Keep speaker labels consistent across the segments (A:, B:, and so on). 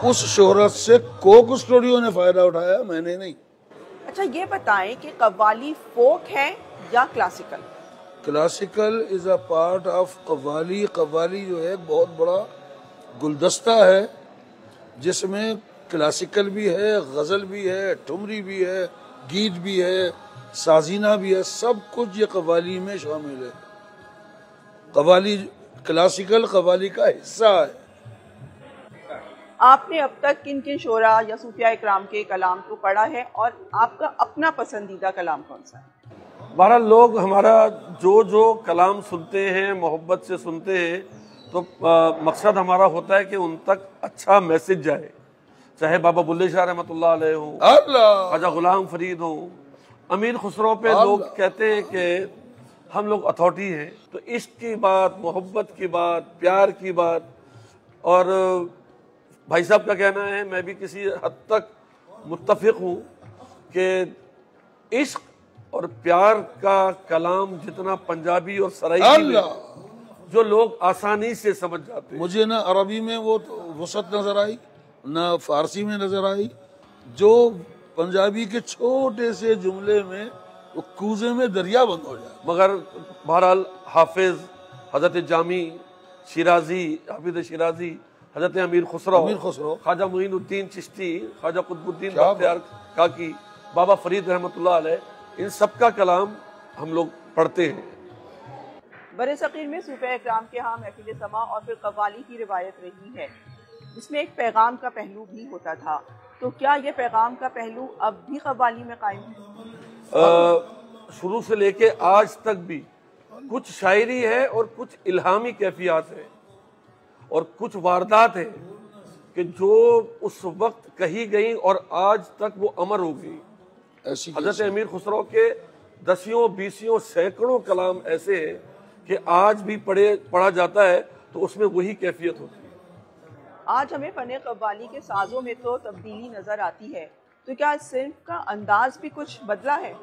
A: اس شہرت سے Coke Studio نے فائدہ اٹھایا، میں نے نہیں۔
B: اچھا یہ بتائیں کہ قوالی فوک ہے یا classical?
A: Classical is a part of qawwali. Qawwali جو ہے ایک بہت بڑا گلدستہ ہے جس میں کلاسیکل بھی ہے، غزل بھی ہے، ٹھمری بھی ہے، گیت بھی ہے، سازینہ بھی ہے، سب کچھ یہ قوالی میں شامل ہے۔ قوالی کلاسیکل قوالی کا حصہ ہے۔
B: آپ نے اب تک کن کن شعراء یا صوفیاء اکرام کے کلام کو پڑھا ہے اور آپ کا اپنا پسندیدہ کلام کون سا ہے؟
C: بہرحال لوگ ہمارا جو کلام سنتے ہیں محبت سے سنتے ہیں تو مقصد ہمارا ہوتا ہے کہ ان تک اچھا میسج جائے، چاہے بابا بلے شاہ رحمۃ اللہ علیہ ہوں، خواجہ غلام فرید ہوں، امیر خسرو پہ لوگ کہتے ہیں کہ ہم لوگ اتھارٹی ہیں، تو عشق کی بات، محبت کی بات، پیار کی بات، اور بھائی صاحب کا کہنا ہے، میں بھی کسی حد تک متفق ہوں کہ عشق اور پیار کا کلام جتنا پنجابی اور سرائیکی میں جو لوگ آسانی سے سمجھ جاتے ہیں،
A: مجھے نہ عربی میں وہ وسعت نظر آئی نہ فارسی میں نظر آئی، جو پنجابی کے چھوٹے سے جملے میں وہ کوزے میں دریا بند ہو جائے۔
C: مگر بہرحال حافظ حضرت جامی شیرازی، حافظ شیرازی، حضرت امیر خسرو، خواجہ معین الدین چشتی، خواجہ قطب الدین بختیار کاکی، بابا فرید رحمۃ اللہ علیہ، ان سب کا کلام ہم لوگ پڑھتے ہیں۔
B: برصغیر میں صوفیاء اکرام کے ہاں محفل سماع اور پھر قوالی کی روایت رہی ہے جس میں ایک پیغام کا پہلو بھی ہوتا تھا، تو کیا یہ پیغام کا پہلو اب بھی قوالی میں قائم ہے؟
C: شروع سے لے کے آج تک بھی کچھ شاعری ہے اور کچھ الہامی کیفیات ہے اور کچھ واردات ہیں کہ جو اس وقت کہی گئیں اور آج تک وہ امر ہو گئی۔ حضرت امیر خسرو کے دسیوں بیسیوں سینکڑوں کلام ایسے ہیں کہ آج بھی پڑھا جاتا ہے تو اس میں وہی کیفیت ہوتی ہے۔
B: آج ہمیں فن قوالی کے سازوں میں تو تبدیلی نظر آتی ہے، تو کیا اس صنف کا انداز بھی کچھ بدلا ہے؟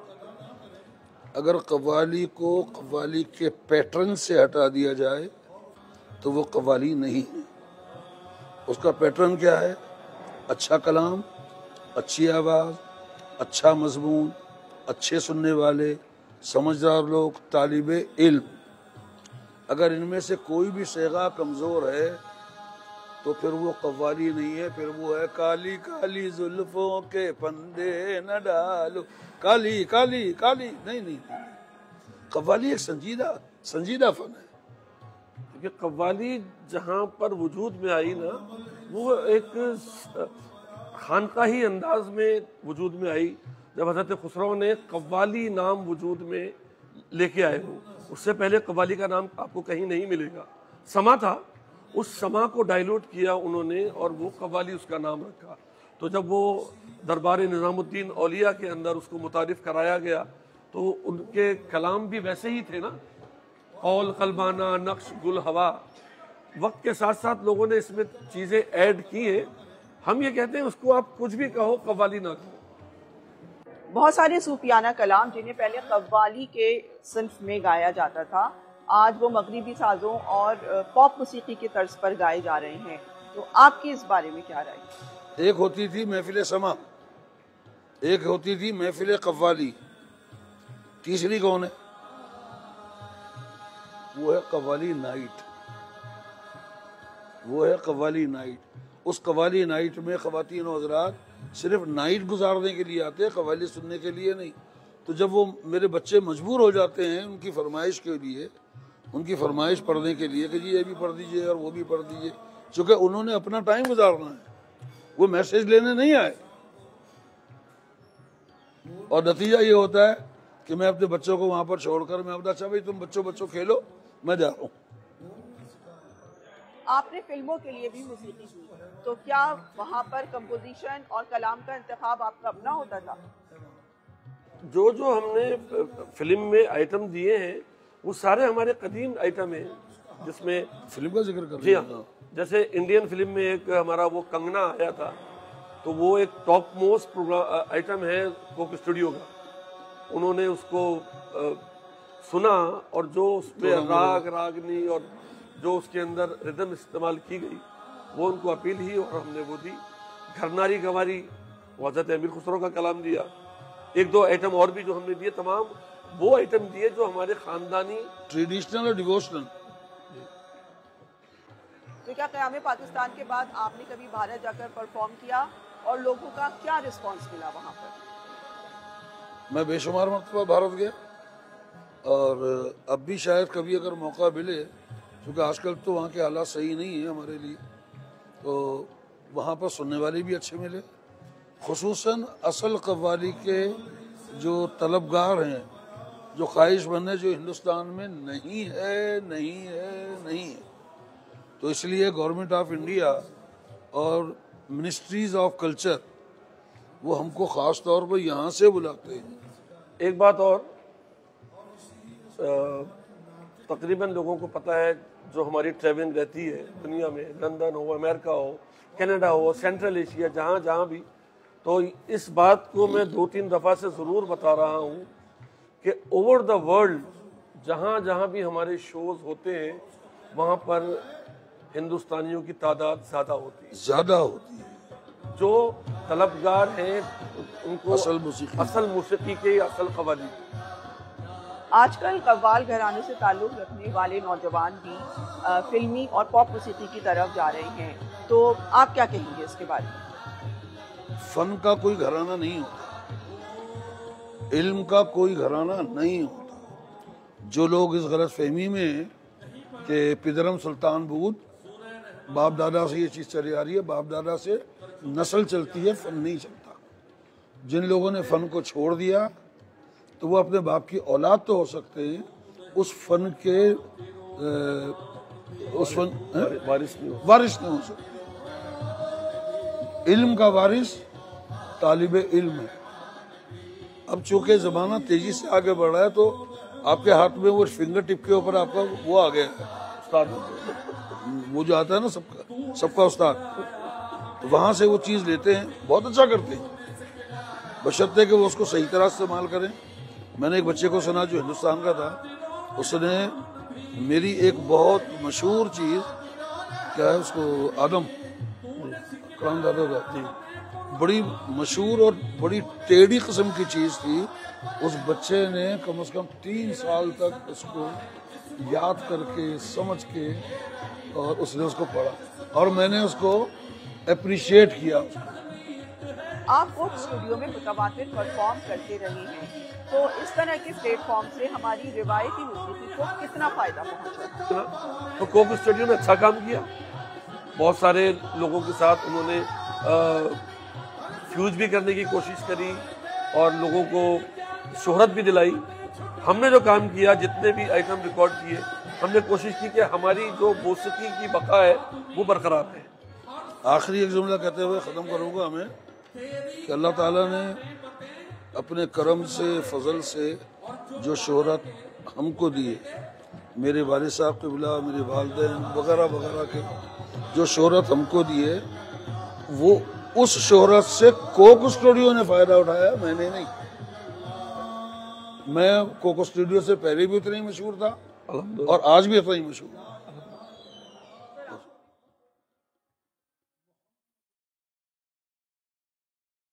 A: اگر قوالی کو قوالی کے پیٹرن سے ہٹا دیا جائے تو وہ قوالی نہیں ہے۔ اس کا پیٹرن کیا ہے؟ اچھا کلام، اچھی آواز، اچھا مضمون، اچھے سننے والے، سمجھدار لوگ، طالب علم۔ اگر ان میں سے کوئی بھی صیغہ کمزور ہے تو پھر وہ قوالی نہیں ہے، پھر وہ ہے کالی کالی زلفوں کے پندے نہ ڈالو، کالی کالی کالی۔ نہیں، قوالی ایک سنجیدہ فن ہے۔
C: کہ قوالی جہاں پر وجود میں آئی نا، وہ ایک خانقاہی انداز میں وجود میں آئی جب حضرت خسرو نے قوالی نام وجود میں لے کے آئے ہو۔ اس سے پہلے قوالی کا نام آپ کو کہیں نہیں ملے گا، سما تھا، اس سما کو ڈائلوٹ کیا انہوں نے اور وہ قوالی اس کا نام رکھا۔ تو جب وہ دربار نظام الدین اولیاء کے اندر اس کو متعارف کرایا گیا تو ان کے کلام بھی ویسے ہی تھے نا، قول قلبانہ، نقش گل ہوا۔ وقت کے ساتھ ساتھ لوگوں نے اس میں چیزیں ایڈ کی ہیں۔ ہم یہ کہتے ہیں اس کو آپ کچھ بھی کہو، قوالی نہ کہو۔
B: بہت سارے صوفیانہ کلام جنہیں پہلے قوالی کے صنف میں گایا جاتا تھا، آج وہ مغربی سازوں اور پاپ موسیقی کی طرز پر گائے جا رہے ہیں، تو آپ کی اس بارے میں کیا رائے؟
A: ایک ہوتی تھی محفل سما، ایک ہوتی تھی محفل قوالی، تیسری کون ہے؟ وہ ہے قوالی نائٹ۔ وہ ہے قوالی نائٹ۔ اس قوالی نائٹ میں خواتین و حضرات صرف نائٹ گزارنے کے لیے آتے ہیں، قوالی سننے کے لیے نہیں۔ تو جب وہ میرے بچے مجبور ہو جاتے ہیں ان کی فرمائش کے لیے، ان کی فرمائش پڑھنے کے لیے کہ جی یہ بھی پڑھ دیجئے اور وہ بھی پڑھ دیجئے، چونکہ انہوں نے اپنا ٹائم گزارنا ہے، وہ میسج لینے نہیں آئے۔ اور نتیجہ یہ ہوتا ہے کہ میں اپنے بچوں کو وہاں پر چھوڑ کر میں اچھا بھائی تم بچوں کھیلو، میں جا رہا ہوں۔
B: آپ نے فلموں کے لیے بھی موسیقی کی، تو کیا وہاں پر کمپوزیشن اور کلام کا انتخاب آپ کا اپنا ہوتا تھا؟
C: جو ہم نے فلم میں آئٹم دیے ہیں وہ سارے ہمارے قدیم آئٹم ہیں، جس میں
A: فلم کا ذکر کر
C: جی ہاں، جیسے انڈین فلم میں ایک ہمارا وہ کنگنا آیا تھا، تو وہ ایک ٹاپ موسٹ آئٹم ہے کوک اسٹوڈیو کا۔ انہوں نے اس کو سنا اور جو اس پہ راگ راگنی اور جو اس کے اندر ردم استعمال کی گئی وہ ان کو اپیل ہی اور ہم نے وہ دی. گھرناری گواری حضرت امیر خسرو کا کلام دیا. ایک دو آئٹم اور بھی جو ہم نے دیے, تمام وہ آئٹم دیے جو ہمارے خاندانی
A: ٹریڈیشنل اور ڈیووشنل.
B: تو کیا قیام پاکستان کے بعد آپ نے کبھی بھارت جا کر پرفارم کیا اور لوگوں کا کیا رسپانس ملا وہاں پر؟
A: میں بے شمار مرتبہ بھارت گیا اور اب بھی شاید کبھی اگر موقع ملے, کیونکہ آج کل تو وہاں کے حالات صحیح نہیں ہیں ہمارے لیے, تو وہاں پر سننے والے بھی اچھے ملے. خصوصاً اصل قوالی کے جو طلبگار ہیں, جو خواہش مند ہیں, جو ہندوستان میں نہیں ہے, تو اس لیے گورنمنٹ آف انڈیا اور منسٹریز آف کلچر وہ ہم کو خاص طور پر یہاں سے بلاتے ہیں.
C: ایک بات اور, تقریباً لوگوں کو پتہ ہے جو ہماری ٹریولنگ رہتی ہے دنیا میں, لندن ہو, امریکہ ہو, کینیڈا ہو, سینٹرل ایشیا, جہاں بھی, تو اس بات کو میں 2-3 دفعہ سے ضرور بتا رہا ہوں کہ اوور دا ورلڈ جہاں بھی ہمارے شوز ہوتے ہیں وہاں پر ہندوستانیوں کی تعداد زیادہ ہوتی ہے. جو طلبگار ہیں ان کو اصل موسیقی کے, اصل قوالی.
B: آج کل قوال گھرانے سے تعلق رکھنے والے نوجوان بھی فلمی اور پاپ موسیقی کی طرف جا رہے ہیں, تو آپ کیا کہیں گے اس کے بارے میں؟
A: فن کا کوئی گھرانہ نہیں ہوتا, علم کا کوئی گھرانہ نہیں ہوتا. جو لوگ اس غلط فہمی میں کہ پدرم سلطان بود, باپ دادا سے یہ چیز چلی آ رہی ہے, باپ دادا سے نسل چلتی ہے, فن نہیں چلتا. جن لوگوں نے فن کو چھوڑ دیا تو وہ اپنے باپ کی اولاد تو ہو سکتے ہیں, اس فن کے وارث نہیں ہو سکتے. علم کا وارث طالب علم ہے. اب چونکہ زمانہ تیزی سے آگے بڑھ رہا ہے تو آپ کے ہاتھ میں وہ فنگر ٹپ کے اوپر آپ کا وہ آ گیا ہے, استاد, وہ جو آتا ہے نا سب کا استاد, وہاں سے وہ چیز لیتے ہیں, بہت اچھا کرتے ہیں, بشرطے کہ وہ اس کو صحیح طرح استعمال کریں. میں نے ایک بچے کو سنا جو ہندوستان کا تھا, اس نے میری ایک بہت مشہور چیز, کیا ہے اس کو, آدم قرآن دادا تھا, بڑی مشہور اور بڑی ٹیڑھی قسم کی چیز تھی. اس بچے نے کم از کم 3 سال تک اس کو یاد کر کے, سمجھ کے, اور اس نے اس کو پڑھا, اور میں نے اس کو اپریشیٹ کیا.
B: آپ کوک اسٹوڈیو میں متواتر پرفارم کرتے رہے ہیں, تو اس طرح کے پلیٹ فارم سے ہماری روایتی موسیقی کو کتنا فائدہ پہنچا؟
C: تو کوک اسٹوڈیو نے اچھا کام کیا, بہت سارے لوگوں کے ساتھ انہوں نے فیوز بھی کرنے کی کوشش کری اور لوگوں کو شہرت بھی دلائی. ہم نے جو کام کیا, جتنے بھی آئٹم ریکارڈ کیے, ہم نے کوشش کی کہ ہماری جو موسیقی کی بقا ہے وہ برقرار ہے.
A: آخری ایک جملہ کہتے ہوئے ختم کروں گا میں, کہ اللہ تعالیٰ نے اپنے کرم سے, فضل سے جو شہرت ہم کو دی ہے, میرے والد صاحب قبلہ, میرے والدین وغیرہ وغیرہ کے جو شہرت ہم کو دی ہے, وہ اس شہرت سے کوک اسٹوڈیو نے فائدہ اٹھایا, میں نے نہیں. میں کوک اسٹوڈیو سے پہلے بھی اتنا ہی مشہور تھا اور آج بھی اتنا ہی مشہور ہوں.